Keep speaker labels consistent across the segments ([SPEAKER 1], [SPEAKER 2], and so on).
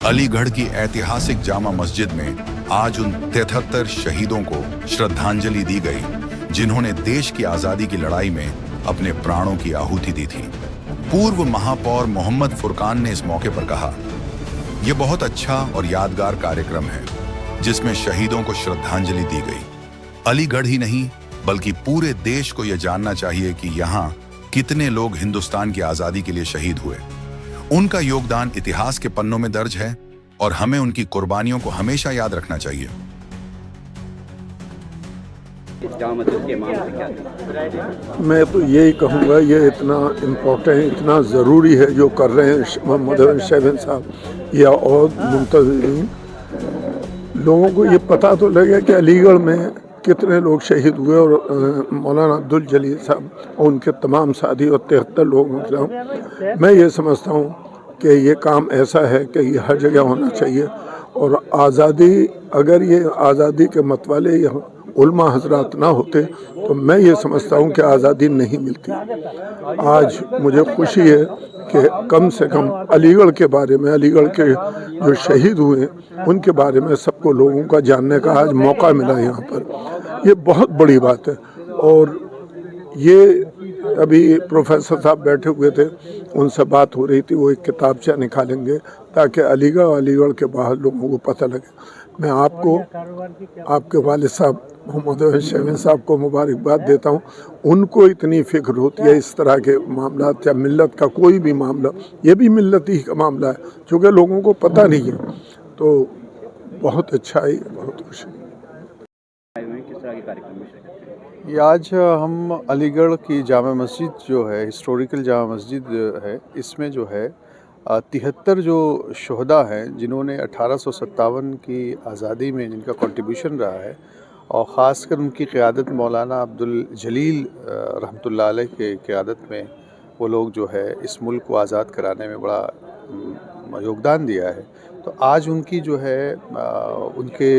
[SPEAKER 1] علی گڑھ کی ऐतिहासिक जामा मस्जिद में आज उन 73 शहीदों को श्रद्धांजलि दी गई जिन्होंने देश की आजादी की लड़ाई में अपने प्राणों की आहुति दी थी। पूर्व महापौर मोहम्मद फुरकान ने इस मौके पर कहा, यह बहुत अच्छा और यादगार कार्यक्रम है जिसमें शहीदों को श्रद्धांजलि दी गई। अलीगढ़ ही नहीं बल्कि पूरे देश को यह जानना चाहिए कि यहाँ कितने लोग हिंदुस्तान की आजादी के लिए शहीद हुए। उनका योगदान इतिहास के पन्नों में दर्ज है और हमें उनकी कुर्बानियों को हमेशा याद रखना चाहिए।
[SPEAKER 2] मैं तो यही कहूँगा, ये इतना इम्पोर्टेंट, इतना ज़रूरी है जो कर रहे हैं मोहम्मद शहबाज साहब या और मुंतज़रीन। लोगों को ये पता तो लगे कि अलीगढ़ में कितने लोग शहीद हुए और मौलाना अब्दुल जलील साहब और उनके तमाम साथी और 73 लोगों के नाम। मैं ये समझता हूँ कि ये काम ऐसा है कि ये हर जगह होना चाहिए। और आज़ादी, अगर ये आज़ादी के मतवाले या उलमा हजरात ना होते तो मैं ये समझता हूँ कि आज़ादी नहीं मिलती। आज मुझे खुशी है कि कम से कम अलीगढ़ के बारे में, अलीगढ़ के जो शहीद हुए उनके बारे में सबको लोगों का जानने का आज मौका मिला यहाँ पर। ये बहुत बड़ी बात है। और ये अभी प्रोफेसर साहब बैठे हुए थे, उनसे बात हो रही थी, वो एक किताबचा निकालेंगे ताकि अलीगढ़ के बाहर लोगों को पता लगे। मैं आपको, आपके वालिद साहब मोहम्मद शहबाज साहब को मुबारकबाद देता हूँ। उनको इतनी फ़िक्र होती है इस तरह के मामला या मिल्लत का कोई भी मामला, ये भी मिल्लत ही का मामला है चूँकि लोगों को पता नहीं है। तो बहुत अच्छा है, बहुत खुश है।
[SPEAKER 3] ये आज हम अलीगढ़ की जामा मस्जिद जो है, हिस्टोरिकल जामा मस्जिद है, इसमें जो है 73 जो शहदा हैं जिन्होंने 1857 की आज़ादी में जिनका कंट्रीब्यूशन रहा है, और ख़ासकर उनकी क़यादत मौलाना अब्दुल जलील रहमतुल्लाह अलैह के क़यादत में वो लोग जो है इस मुल्क को आज़ाद कराने में बड़ा योगदान दिया है। तो आज उनकी जो है उनके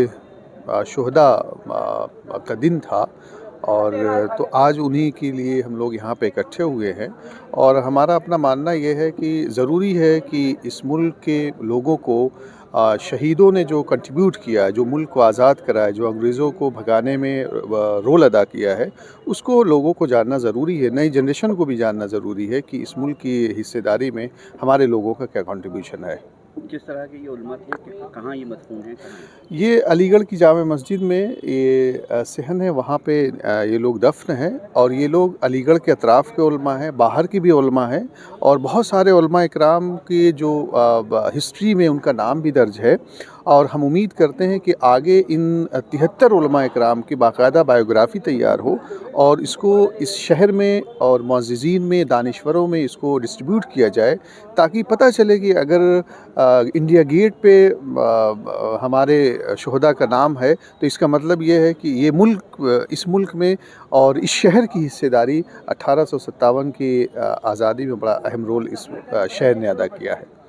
[SPEAKER 3] शहदा का दिन था, और तो आज उन्हीं के लिए हम लोग यहाँ पे इकट्ठे हुए हैं। और हमारा अपना मानना ये है कि ज़रूरी है कि इस मुल्क के लोगों को शहीदों ने जो कंट्रीब्यूट किया है, जो मुल्क को आज़ाद कराया, जो अंग्रेज़ों को भगाने में रोल अदा किया है, उसको लोगों को जानना ज़रूरी है। नई जनरेशन को भी जानना ज़रूरी है कि इस मुल्क की हिस्सेदारी में हमारे लोगों का क्या कंट्रीब्यूशन है।
[SPEAKER 4] किस तरह के ये उलमा थे, कहाँ ये मदफून है?
[SPEAKER 3] ये अलीगढ़ की जामा मस्जिद में ये सहन है, वहाँ पे ये लोग दफन हैं। और ये लोग अलीगढ़ के अतराफ़ के उलमा हैं, बाहर की भी उलमा हैं, और बहुत सारे उलमा इकराम की जो हिस्ट्री में उनका नाम भी दर्ज है। और हम उम्मीद करते हैं कि आगे इन 73 उलमा इकराम की बाकायदा बायोग्राफ़ी तैयार हो और इसको इस शहर में और मुअज़्ज़िज़ीन में, दानिश्वरों में इसको डिस्ट्रीब्यूट किया जाए, ताकि पता चले कि अगर इंडिया गेट पे हमारे शहदा का नाम है तो इसका मतलब ये है कि ये मुल्क, इस मुल्क में और इस शहर की हिस्सेदारी 1857 की आज़ादी में बड़ा अहम रोल इस शहर ने अदा किया है।